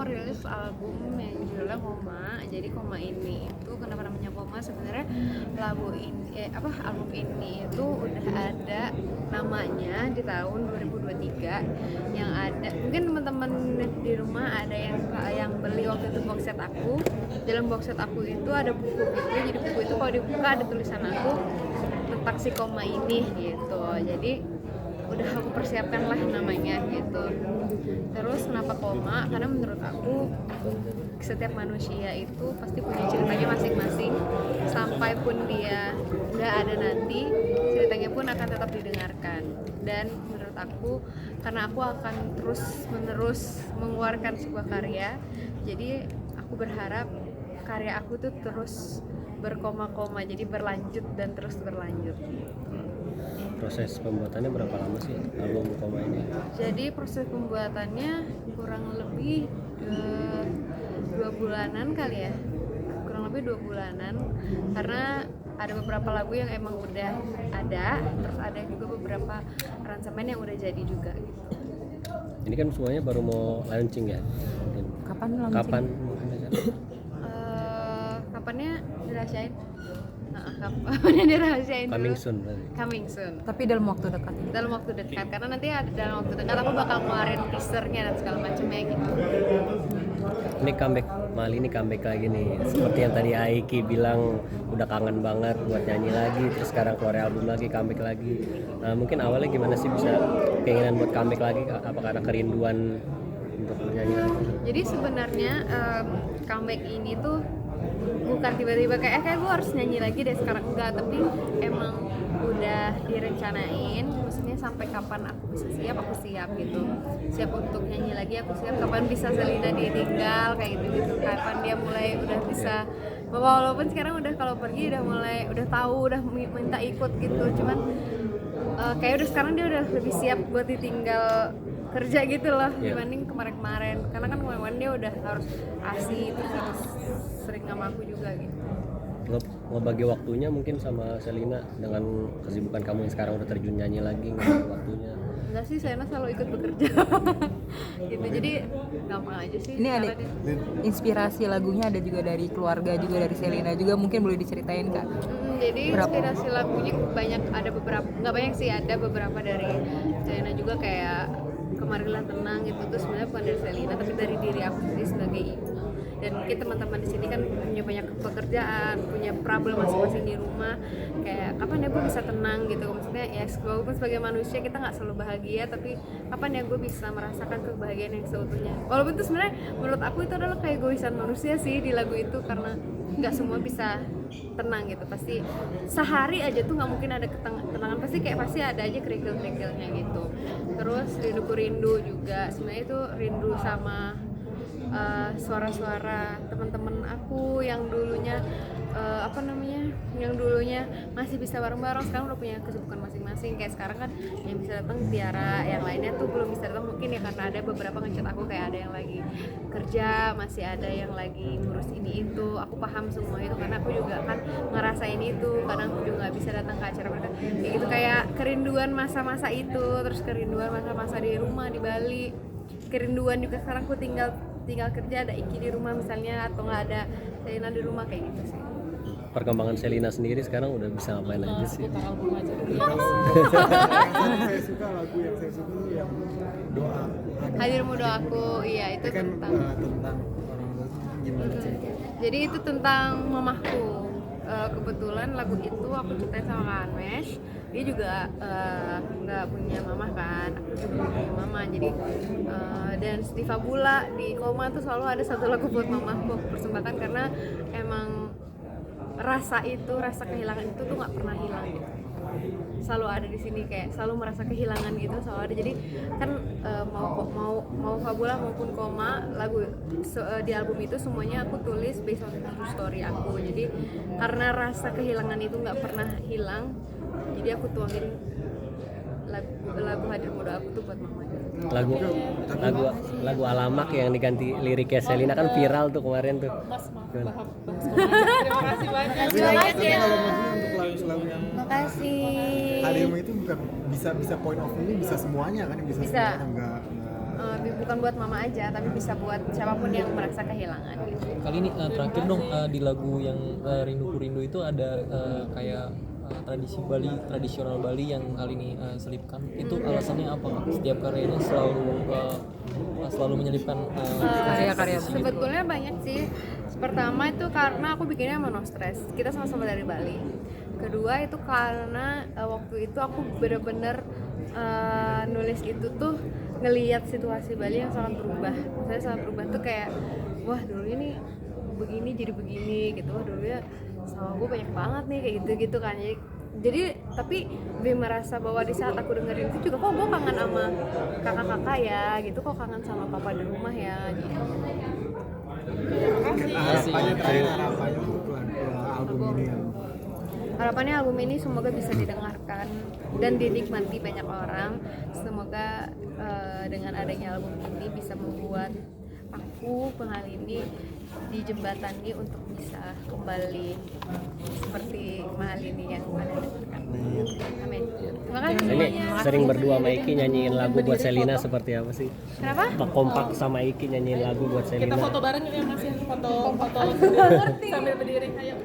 merilis album yang judulnya Koma. Jadi Koma ini itu kenapa namanya Koma, sebenarnya album ini itu udah ada namanya di tahun 2023. Yang ada mungkin teman-teman di rumah ada yang beli waktu itu box set aku. Dalam box set aku itu ada buku gitu. Jadi buku itu kalau dibuka ada tulisan aku tentang si Koma ini gitu. Jadi udah aku persiapkan lah namanya gitu. Terus kenapa Koma? Karena menurut aku setiap manusia itu pasti punya ceritanya masing-masing. Sampai pun dia nggak ada nanti, ceritanya pun akan tetap didengarkan. Dan menurut aku, karena aku akan terus-menerus mengeluarkan sebuah karya, jadi aku berharap karya aku tuh terus berkoma-koma, jadi berlanjut dan terus berlanjut. Proses pembuatannya berapa lama sih album Koma ini? Jadi proses pembuatannya kurang lebih 2 bulanan kali ya, kurang lebih 2 bulanan, karena ada beberapa lagu yang emang udah ada, terus ada juga beberapa aransemen yang udah jadi juga gitu. Ini kan semuanya baru mau launching ya? Kapan launching? Kapannya dirahasiain? Kapannya dirahasiain dulu. Coming soon. Tapi dalam waktu dekat. Dalam waktu dekat, karena nanti dalam waktu dekat aku bakal ngeluarin teasernya dan segala macamnya gitu. Ini comeback lagi nih. Seperti yang tadi Aiki bilang udah kangen banget buat nyanyi lagi, terus sekarang keluar album lagi, comeback lagi. Nah, mungkin awalnya gimana sih bisa keinginan buat comeback lagi? Apa karena kerinduan untuk bernyanyi lagi? Jadi sebenarnya comeback ini tuh bukan tiba-tiba kayak gue harus nyanyi lagi deh sekarang, enggak, tapi emang udah direncanain, maksudnya sampai kapan aku bisa siap, aku siap gitu, siap untuk nyanyi lagi, aku siap kapan bisa Selina ditinggal kayak gitu, kapan dia mulai udah bisa, walaupun sekarang udah kalau pergi udah tahu, udah minta ikut gitu, cuman kayak udah sekarang dia udah lebih siap buat ditinggal kerja gitu loh, dibanding kemarin-kemarin, karena kan kemarin dia udah harus ASI, terus harus sering sama aku juga gitu. Ngebagi waktunya mungkin sama Selina dengan kesibukan kamu yang sekarang udah terjun nyanyi lagi, ngebagi waktunya? Enggak sih, Selina selalu ikut bekerja gitu, jadi gampang aja sih. Ini ada inspirasi lagunya ada juga dari keluarga, juga dari Selina juga, mungkin boleh diceritain Kak? Jadi inspirasi lagunya banyak, ada beberapa, nggak banyak sih, ada beberapa dari Selina juga, kayak Kemarilah Tenang gitu, tuh sebenarnya bukan dari Selina tapi dari diri aku sendiri sebagai ibu. Dan mungkin teman-teman di sini kan punya banyak pekerjaan, punya problem masing-masing di rumah, kayak kapan ya gue bisa tenang gitu, maksudnya ya walaupun sebagai manusia kita nggak selalu bahagia, tapi kapan ya gue bisa merasakan kebahagiaan yang seutuhnya. Walaupun itu sebenarnya menurut aku itu adalah kayak egoisan manusia sih di lagu itu, karena nggak semua bisa tenang gitu, pasti sehari aja tuh nggak mungkin ada ketenangan, pasti ada aja kerikil-kerikilnya gitu. Terus Rindu juga sebenarnya itu rindu sama suara-suara teman-teman aku yang dulunya yang dulunya masih bisa bareng-bareng, sekarang udah punya kesibukan masing-masing. Kayak sekarang kan yang bisa datang Tiara, yang lainnya tuh belum bisa datang, mungkin ya karena ada beberapa ngechat aku kayak ada yang lagi kerja, masih ada yang lagi ngurus ini itu. Aku paham semua itu karena aku juga kan ngerasain itu, kadang aku juga nggak bisa datang ke acara mereka kayak gitu, kayak kerinduan masa-masa itu, terus kerinduan masa-masa di rumah di Bali, kerinduan juga sekarang aku tinggal kerja, ada Iki di rumah misalnya, atau nggak ada Selina di rumah, kayak gitu sih. Perkembangan Selina sendiri sekarang udah bisa ngapain aja sih? Album aja dulu. Saya suka lagu yang saya suka itu yang Doa. Hadirmu Doaku, iya itu kan tentang orang gimana ceritanya? Jadi itu tentang mamahku. Kebetulan lagu itu aku ceritain sama Kak Anmesh. Dia juga nggak punya mamah kan, aku juga punya mama. Jadi dan di Fabula, di Koma tuh selalu ada satu lagu buat mamahku aku persembahkan, karena emang rasa kehilangan itu tuh nggak pernah hilang gitu. Selalu ada di sini, kayak selalu merasa kehilangan gitu, selalu ada. Jadi kan mau Fabula maupun Koma, lagu di album itu semuanya aku tulis based on true story aku. Jadi karena rasa kehilangan itu nggak pernah hilang, jadi aku tuangin lagu Hadirmu Doaku tuh buat mama. Lagu Alamak yang diganti liriknya Selina kan viral tuh kemarin tuh. Terima kasih banyak. Terima kasih ya. Kalau untuk lagu yang Makasih. Hadirmu itu bukan bisa point of view, bisa semuanya kan, bisa. Semuanya, enggak bukan buat mama aja, tapi bisa buat siapapun yang merasa kehilangan gitu. Kali ini terakhir dong di lagu yang Rinduku Rindu itu ada kayak tradisi Bali, tradisional Bali yang kali ini selipkan. Itu alasannya apa? Setiap karyanya selalu menyelipkan Karya-karya. tradisi gitu. Sebetulnya banyak sih. Pertama itu karena aku bikinnya sama No Stress. Kita sama-sama dari Bali. Kedua itu karena waktu itu aku bener-bener nulis itu tuh ngelihat situasi Bali yang sangat berubah. Saya sangat berubah tuh kayak, wah dulu ini begini jadi begini gitu. Wah dulu ya sama gue banyak banget nih kayak gitu-gitu kan. Jadi tapi gue merasa bahwa di saat aku dengerin itu juga kok gue kangen sama kakak-kakak ya gitu, kok kangen sama papa di rumah ya gitu. Harapannya terakhir, harapannya untuk album ini yang Harapannya album ini semoga bisa didengarkan dan dinikmati banyak orang. Semoga dengan adanya album ini bisa membuat aku Mahalini dijembatani untuk bisa kembali seperti Mahalini yang mana dengarkan. Amin. Terima kasih Ini semuanya. sering berdua sama Iki nyanyiin lagu buat Selina seperti apa sih? Kenapa? Kompak sama Iki nyanyiin lagu buat Kita Selina. foto bareng yuk ya Mas ya, foto sambil berdiri. Ayo.